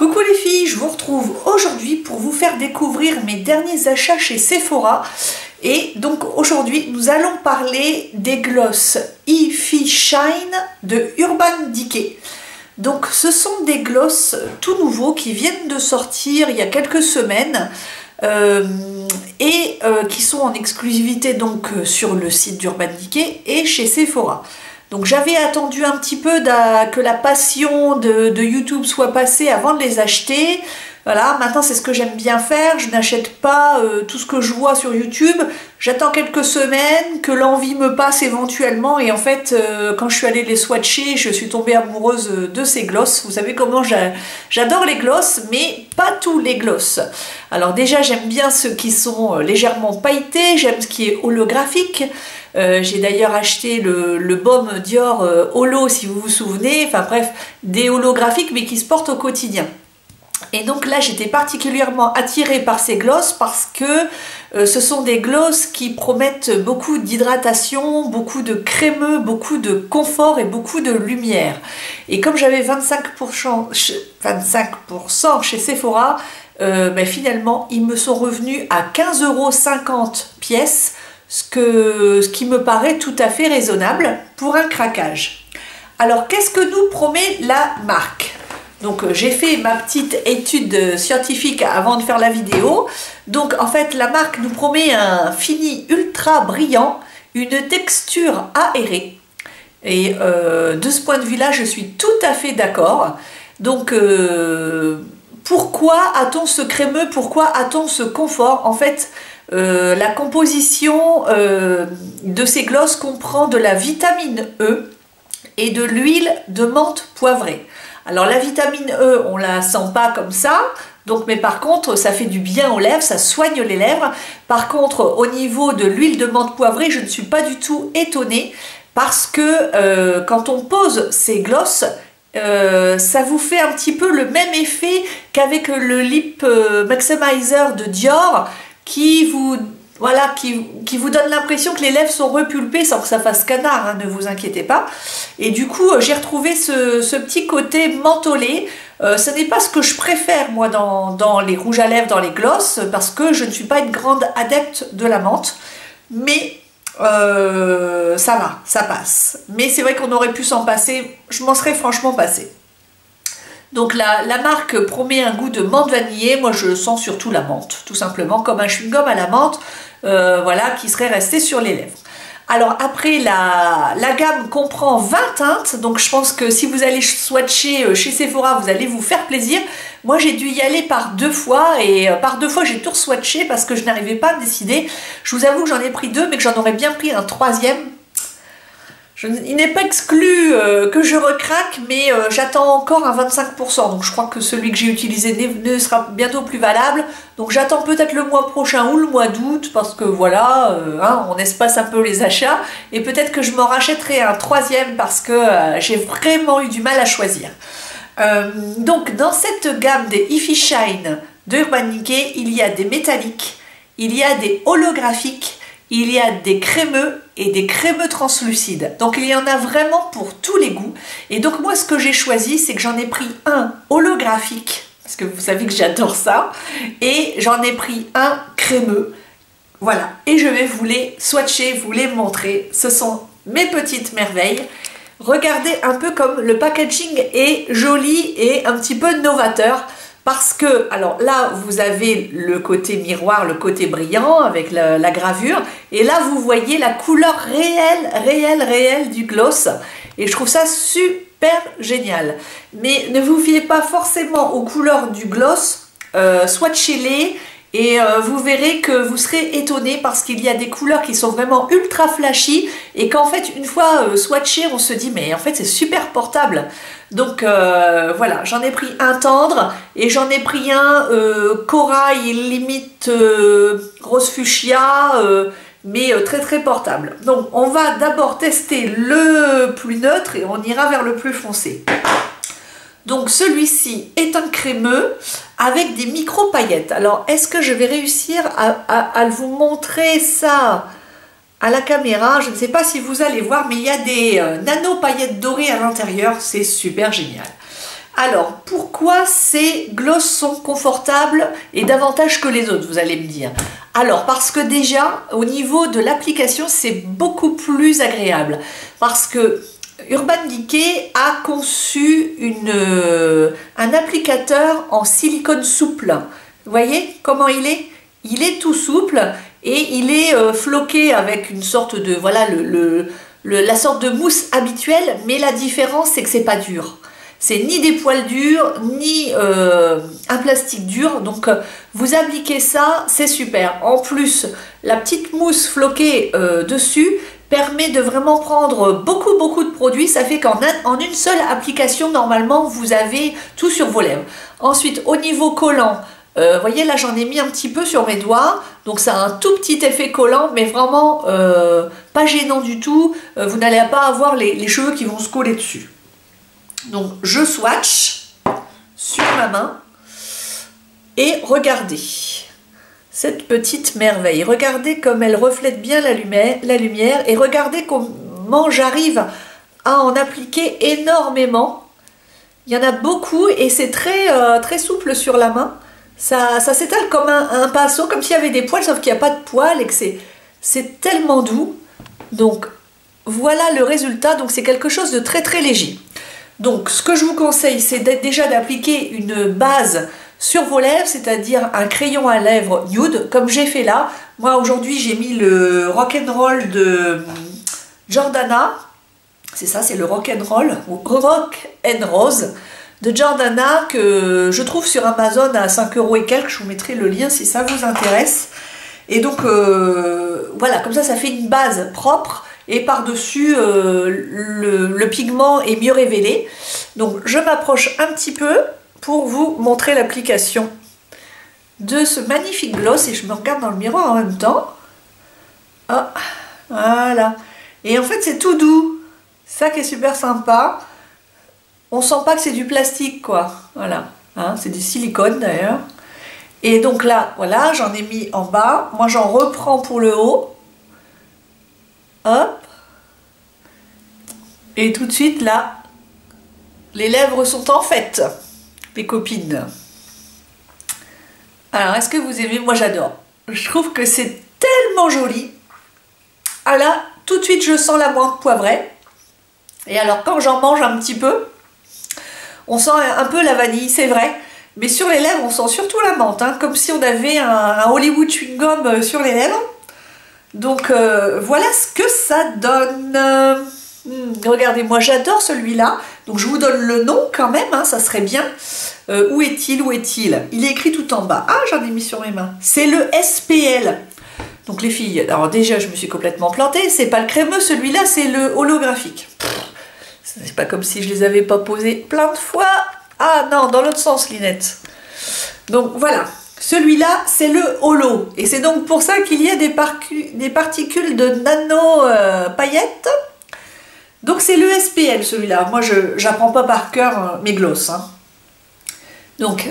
Coucou les filles, je vous retrouve aujourd'hui pour vous faire découvrir mes derniers achats chez Sephora. Et donc aujourd'hui, nous allons parler des glosses Effie Shine de Urban Decay. Donc ce sont des glosses tout nouveaux qui viennent de sortir il y a quelques semaines qui sont en exclusivité donc sur le site d'Urban Decay et chez Sephora. Donc j'avais attendu un petit peu que la passion de YouTube soit passée avant de les acheter. Voilà, maintenant c'est ce que j'aime bien faire. Je n'achète pas tout ce que je vois sur YouTube. J'attends quelques semaines, que l'envie me passe éventuellement. Et en fait, quand je suis allée les swatcher, je suis tombée amoureuse de ces glosses. Vous savez comment j'adore les glosses, mais pas tous les glosses. Alors déjà, j'aime bien ceux qui sont légèrement pailletés. J'aime ce qui est holographique. J'ai d'ailleurs acheté le baume Dior Holo, si vous vous souvenez, enfin bref, des holographiques mais qui se portent au quotidien. Et donc là, j'étais particulièrement attirée par ces glosses parce que ce sont des glosses qui promettent beaucoup d'hydratation, beaucoup de crémeux, beaucoup de confort et beaucoup de lumière. Et comme j'avais 25% chez Sephora, finalement, ils me sont revenus à 15,50 € pièce. Ce qui me paraît tout à fait raisonnable pour un craquage. Alors, qu'est-ce que nous promet la marque? Donc, j'ai fait ma petite étude scientifique avant de faire la vidéo. Donc, en fait, la marque nous promet un fini ultra brillant, une texture aérée. Et de ce point de vue-là, je suis tout à fait d'accord. Donc, pourquoi a-t-on ce crémeux? Pourquoi a-t-on ce confort? En fait, la composition de ces glosses comprend de la vitamine E et de l'huile de menthe poivrée. Alors la vitamine E, on la sent pas comme ça, donc, mais par contre ça fait du bien aux lèvres, ça soigne les lèvres. Par contre, au niveau de l'huile de menthe poivrée, je ne suis pas du tout étonnée parce que quand on pose ces glosses, ça vous fait un petit peu le même effet qu'avec le Lip Maximizer de Dior, qui vous donne l'impression que les lèvres sont repulpées sans que ça fasse canard, hein, ne vous inquiétez pas. Et du coup, j'ai retrouvé ce petit côté mentholé. Ce n'est pas ce que je préfère, moi, dans les rouges à lèvres, dans les glosses, parce que je ne suis pas une grande adepte de la menthe. Mais ça va, ça passe. Mais c'est vrai qu'on aurait pu s'en passer, je m'en serais franchement passée. Donc la marque promet un goût de menthe vanillée, moi je sens surtout la menthe, tout simplement, comme un chewing-gum à la menthe, voilà, qui serait resté sur les lèvres. Alors après, la gamme comprend 20 teintes, donc je pense que si vous allez swatcher chez Sephora, vous allez vous faire plaisir. Moi j'ai dû y aller par 2 fois, et par 2 fois j'ai tout swatché parce que je n'arrivais pas à me décider. Je vous avoue que j'en ai pris 2, mais que j'en aurais bien pris un 3e. Il n'est pas exclu que je recraque, mais j'attends encore un 25%. Donc je crois que celui que j'ai utilisé ne sera bientôt plus valable. Donc j'attends peut-être le mois prochain ou le mois d'août, parce que voilà, on espace un peu les achats. Et peut-être que je m'en rachèterai un 3e parce que j'ai vraiment eu du mal à choisir. Donc dans cette gamme des Effie Shine de Urban Decay, il y a des métalliques, il y a des holographiques, il y a des crémeux et des crémeux translucides. Donc il y en a vraiment pour tous les goûts. Et donc moi ce que j'ai choisi, c'est que j'en ai pris un holographique, parce que vous savez que j'adore ça, et j'en ai pris un crémeux. Voilà, et je vais vous les swatcher, vous les montrer. Ce sont mes petites merveilles. Regardez un peu comme le packaging est joli et un petit peu novateur. Parce que, alors là, vous avez le côté miroir, le côté brillant avec la gravure. Et là, vous voyez la couleur réelle du gloss. Et je trouve ça super génial. Mais ne vous fiez pas forcément aux couleurs du gloss. Swatchez-les et vous verrez que vous serez étonné parce qu'il y a des couleurs qui sont vraiment ultra flashy. Et qu'en fait, une fois swatché, on se dit, mais en fait, c'est super portable. Donc voilà, j'en ai pris un tendre et j'en ai pris un corail limite rose fuchsia, mais très portable. Donc on va d'abord tester le plus neutre et on ira vers le plus foncé. Donc celui-ci est un crémeux avec des micro paillettes. Alors est-ce que je vais réussir à vous montrer ça à la caméra? Je ne sais pas si vous allez voir, mais il y a des nano paillettes dorées à l'intérieur, c'est super génial. Alors, pourquoi ces glosses sont confortables et davantage que les autres, vous allez me dire? Alors, parce que déjà, au niveau de l'application, c'est beaucoup plus agréable. Parce que Urban Decay a conçu un applicateur en silicone souple. Vous voyez comment il est? Il est tout souple et il est floqué avec une sorte de, voilà, la sorte de mousse habituelle, mais la différence, c'est que c'est pas dur. C'est ni des poils durs, ni un plastique dur. Donc, vous appliquez ça, c'est super. En plus, la petite mousse floquée dessus permet de vraiment prendre beaucoup de produits. Ça fait qu'en une seule application, normalement, vous avez tout sur vos lèvres. Ensuite, au niveau collant, vous voyez, là, j'en ai mis un petit peu sur mes doigts. Donc, ça a un tout petit effet collant, mais vraiment pas gênant du tout. Vous n'allez pas avoir les cheveux qui vont se coller dessus. Donc je swatch sur ma main et regardez cette petite merveille. Regardez comme elle reflète bien la lumière et regardez comment j'arrive à en appliquer énormément. Il y en a beaucoup et c'est très souple sur la main. Ça s'étale comme un pinceau, comme s'il y avait des poils, sauf qu'il n'y a pas de poils et que c'est tellement doux. Donc voilà le résultat. Donc c'est quelque chose de très léger. Donc, ce que je vous conseille, c'est déjà d'appliquer une base sur vos lèvres, c'est-à-dire un crayon à lèvres nude, comme j'ai fait là. Moi, aujourd'hui, j'ai mis le Rock'n'Roll de Jordana. C'est ça, c'est le Rock'n'Roll, ou Rock and Rose de Jordana, que je trouve sur Amazon à 5 € et quelques. Je vous mettrai le lien si ça vous intéresse. Et donc, voilà, comme ça fait une base propre. Et par-dessus, le pigment est mieux révélé. Donc, je m'approche un petit peu pour vous montrer l'application de ce magnifique gloss. Et je me regarde dans le miroir en même temps. Ah, voilà. Et en fait, c'est tout doux. Ça qui est super sympa. On sent pas que c'est du plastique, quoi. Voilà. Hein, c'est du silicone, d'ailleurs. Et donc là, voilà, j'en ai mis en bas. Moi, j'en reprends pour le haut. Hop. Et tout de suite, là, les lèvres sont en fête, les copines. Alors, est-ce que vous aimez? Moi, j'adore. Je trouve que c'est tellement joli. Ah là, tout de suite, je sens la menthe poivrée. Et alors, quand j'en mange un petit peu, on sent un peu la vanille, c'est vrai. Mais sur les lèvres, on sent surtout la menthe, hein, comme si on avait un Hollywood chewing-gum sur les lèvres. Donc voilà ce que ça donne. Regardez, moi j'adore celui-là. Donc je vous donne le nom quand même, hein, ça serait bien. Où est-il? Où est-il? Il est écrit tout en bas. Ah, j'en ai mis sur mes mains. C'est le SPL. Donc les filles, alors déjà je me suis complètement plantée. C'est pas le crémeux, celui-là c'est le holographique. C'est pas comme si je les avais pas posés plein de fois. Ah non, dans l'autre sens, Linette. Donc voilà. Celui-là, c'est le holo. Et c'est donc pour ça qu'il y a des particules de nano paillettes. Donc c'est le SPL, celui-là. Moi, je n'apprends pas par cœur mes glosses. Hein. Donc,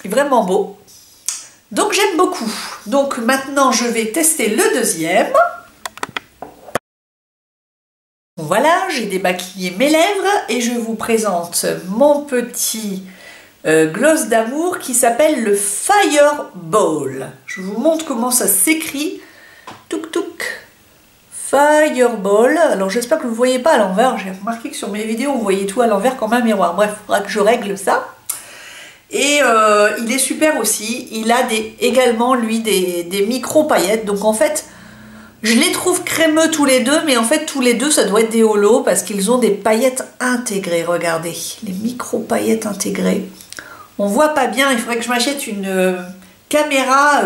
vraiment beau. Donc, j'aime beaucoup. Donc, maintenant, je vais tester le deuxième. Voilà, j'ai démaquillé mes lèvres et je vous présente mon petit gloss d'amour qui s'appelle le Fireball. Je vous montre comment ça s'écrit. Touk touk. Fireball. Alors j'espère que vous ne voyez pas à l'envers. J'ai remarqué que sur mes vidéos on voyait tout à l'envers comme un miroir. Bref, il faudra que je règle ça. Et il est super aussi. Il a également lui des micro paillettes. Donc en fait, je les trouve crémeux tous les deux, mais en fait tous les deux ça doit être des holos parce qu'ils ont des paillettes intégrées. Regardez, les micro paillettes intégrées. On voit pas bien, il faudrait que je m'achète une caméra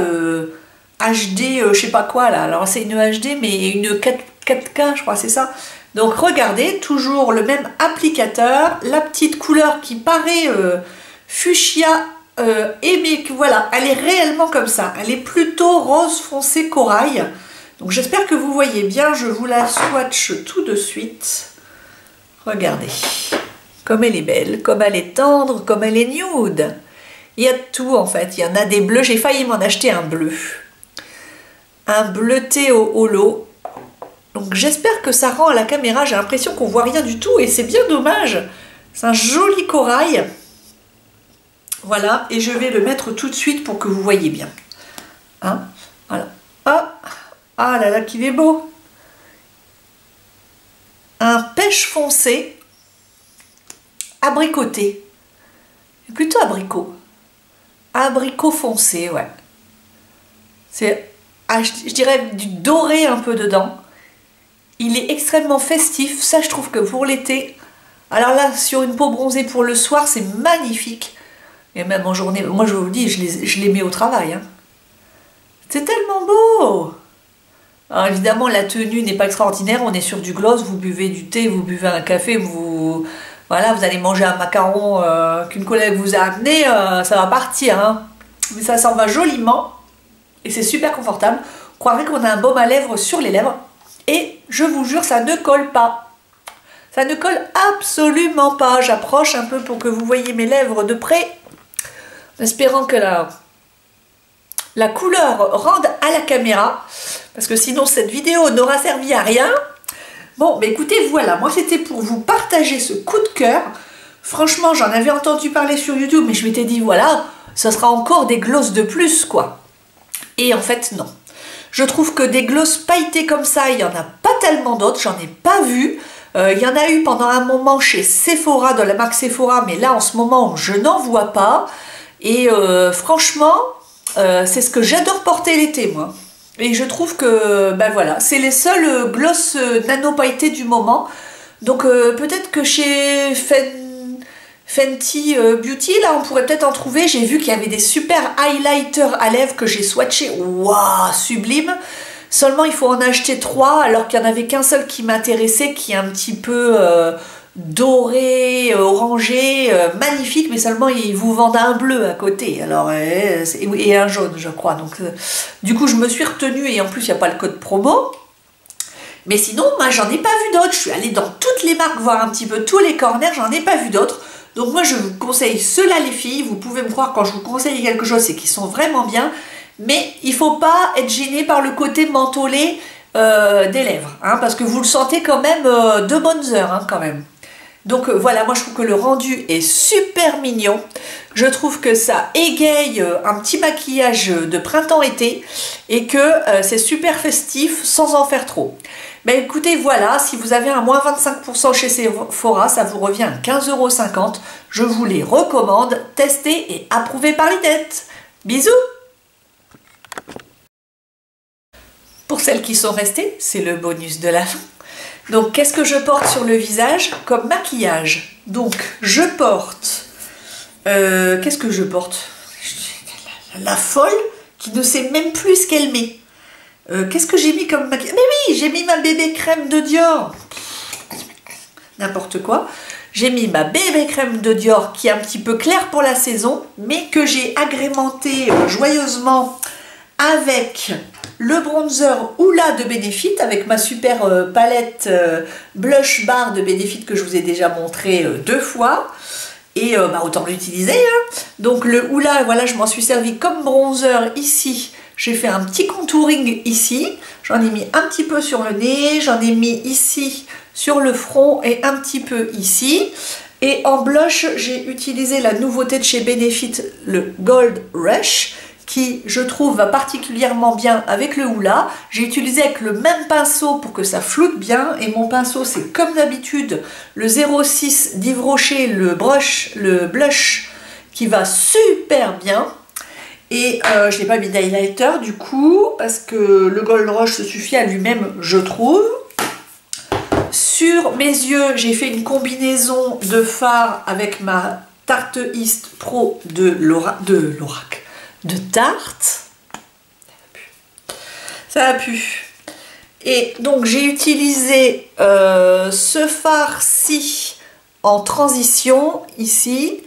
HD, je sais pas quoi là. Alors c'est une HD mais une 4K je crois, c'est ça. Donc regardez, toujours le même applicateur, la petite couleur qui paraît fuchsia mais voilà, elle est réellement comme ça. Elle est plutôt rose foncé corail. Donc j'espère que vous voyez bien, je vous la swatch tout de suite. Regardez. Comme elle est belle, comme elle est tendre, comme elle est nude. Il y a de tout en fait. Il y en a des bleus. J'ai failli m'en acheter un bleu. Un bleuté au holo. Donc j'espère que ça rend à la caméra. J'ai l'impression qu'on voit rien du tout et c'est bien dommage. C'est un joli corail. Voilà, et je vais le mettre tout de suite pour que vous voyez bien. Hein, voilà. Ah, ah là là, qu'il est beau. Un pêche foncé, abricoté. Plutôt abricot. Abricot foncé, ouais. C'est, je dirais, du doré un peu dedans. Il est extrêmement festif. Ça, je trouve que pour l'été, alors là, sur une peau bronzée pour le soir, c'est magnifique. Et même en journée, moi je vous le dis, je les mets au travail. Hein. C'est tellement beau. Alors évidemment, la tenue n'est pas extraordinaire. On est sur du gloss, vous buvez du thé, vous buvez un café, voilà, vous allez manger un macaron qu'une collègue vous a amené, ça va partir. Hein. Mais ça s'en va joliment. Et c'est super confortable. On croirait qu'on a un baume à lèvres sur les lèvres. Et je vous jure, ça ne colle pas. Ça ne colle absolument pas. J'approche un peu pour que vous voyez mes lèvres de près. En espérant que la couleur rende à la caméra. Parce que sinon, cette vidéo n'aura servi à rien. Bon, mais écoutez, voilà. Moi, c'était pour vous partager ce coup de cœur. Franchement, j'en avais entendu parler sur YouTube. Mais je m'étais dit, voilà, ça sera encore des glosses de plus, quoi. Et en fait, non. Je trouve que des glosses pailletées comme ça, il n'y en a pas tellement d'autres, j'en ai pas vu. Il y en a eu pendant un moment chez Sephora, de la marque Sephora, mais là, en ce moment, je n'en vois pas. Et franchement, c'est ce que j'adore porter l'été, moi. Et je trouve que, ben voilà, c'est les seules glosses nano pailletées du moment. Donc peut-être que chez Fenty Beauty, là, on pourrait peut-être en trouver. J'ai vu qu'il y avait des super highlighters à lèvres que j'ai swatché. Waouh, sublime. Seulement, il faut en acheter 3, alors qu'il n'y en avait qu'un seul qui m'intéressait, qui est un petit peu doré, orangé, magnifique, mais seulement ils vous vendent un bleu à côté. Alors, et un jaune, je crois. Donc, du coup, je me suis retenue, et en plus, il n'y a pas le code promo. Mais sinon, moi, j'en ai pas vu d'autres. Je suis allée dans toutes les marques voir un petit peu tous les corners, j'en ai pas vu d'autres. Donc moi je vous conseille ceux-là les filles, vous pouvez me croire quand je vous conseille quelque chose, c'est qu'ils sont vraiment bien, mais il ne faut pas être gêné par le côté mentholé des lèvres, hein, parce que vous le sentez quand même 2 bonnes heures, hein, quand même. Donc voilà, moi je trouve que le rendu est super mignon, je trouve que ça égaye un petit maquillage de printemps-été, et que c'est super festif sans en faire trop. Ben écoutez, voilà, si vous avez un moins 25% chez Sephora, ça vous revient à 15,50 €. Je vous les recommande, testés et approuvés par Linette. Bisous! Pour celles qui sont restées, c'est le bonus de la fin. Donc, qu'est-ce que je porte sur le visage comme maquillage? Donc, je porte... qu'est-ce que je porte? La folle qui ne sait même plus ce qu'elle met. Qu'est-ce que j'ai mis comme maquillage? Mais oui, j'ai mis ma bébé crème de Dior. N'importe quoi. J'ai mis ma bébé crème de Dior qui est un petit peu claire pour la saison, mais que j'ai agrémenté joyeusement avec le bronzer Hoola de Benefit, avec ma super palette blush bar de Benefit que je vous ai déjà montré 2 fois. Et bah, autant l'utiliser. Hein. Donc le Hoola, voilà, je m'en suis servi comme bronzer ici. J'ai fait un petit contouring ici, j'en ai mis un petit peu sur le nez, j'en ai mis ici sur le front et un petit peu ici. Et en blush, j'ai utilisé la nouveauté de chez Benefit, le Gold Rush, qui je trouve va particulièrement bien avec le Hoola. J'ai utilisé avec le même pinceau pour que ça floute bien, et mon pinceau c'est comme d'habitude le 06 d'Yves Rocher, le blush qui va super bien. Et je n'ai pas mis d'highlighter du coup, parce que le Gold Rush se suffit à lui-même, je trouve. Sur mes yeux, j'ai fait une combinaison de fard avec ma Tarte East Pro de Tarte. Ça a pu. Et donc j'ai utilisé ce fard-ci en transition, ici.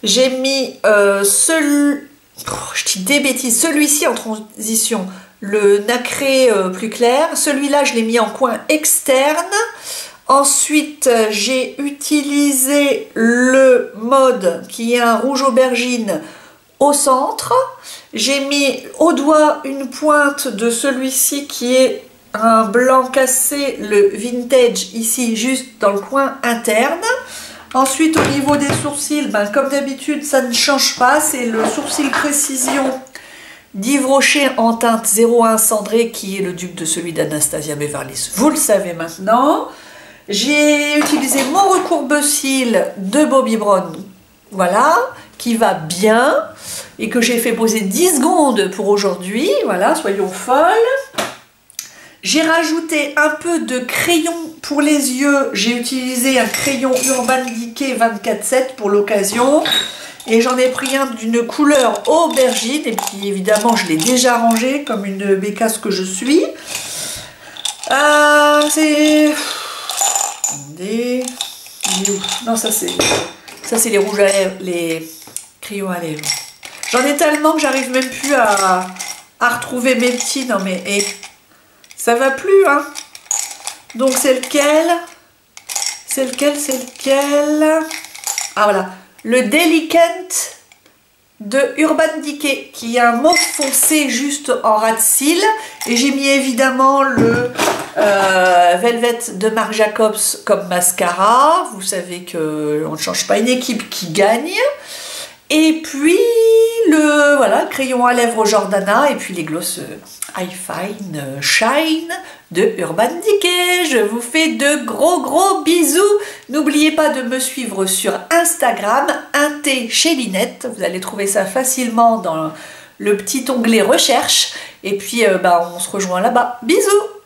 J'ai mis je dis des bêtises, celui-ci en transition, le nacré plus clair. Celui-là, je l'ai mis en coin externe. Ensuite, j'ai utilisé le mode qui est un rouge aubergine au centre. J'ai mis au doigt une pointe de celui-ci qui est un blanc cassé, le vintage, ici juste dans le coin interne. Ensuite, au niveau des sourcils, ben, comme d'habitude, ça ne change pas. C'est le sourcil précision d'Yves Rocher en teinte 01 cendré, qui est le dupe de celui d'Anastasia Beverly Hills. Vous le savez maintenant. J'ai utilisé mon recourbe-cils de Bobbi Brown, voilà, qui va bien et que j'ai fait poser 10 secondes pour aujourd'hui. Voilà, soyons folles. J'ai rajouté un peu de crayon pour les yeux. J'ai utilisé un crayon Urban Decay 24/7 pour l'occasion. Et j'en ai pris un d'une couleur aubergine. Et puis évidemment, je l'ai déjà rangé comme une bécasse que je suis. C'est... Attendez. Non, ça c'est les rouges à lèvres, les crayons à lèvres. J'en ai tellement que j'arrive même plus à retrouver mes petits. Non mais... ça va plus, hein. Donc c'est lequel? C'est lequel? Ah voilà, le Delicate de Urban Decay, qui a un mauve foncé juste en ras de cils. Et j'ai mis évidemment le Velvet de Marc Jacobs comme mascara. Vous savez qu'on ne change pas une équipe qui gagne. Et puis le voilà, crayon à lèvres Jordana, et puis les glosses High Fine Shine de Urban Decay. Je vous fais de gros bisous. N'oubliez pas de me suivre sur Instagram, un thé chez Linette. Vous allez trouver ça facilement dans le petit onglet recherche. Et puis on se rejoint là-bas. Bisous.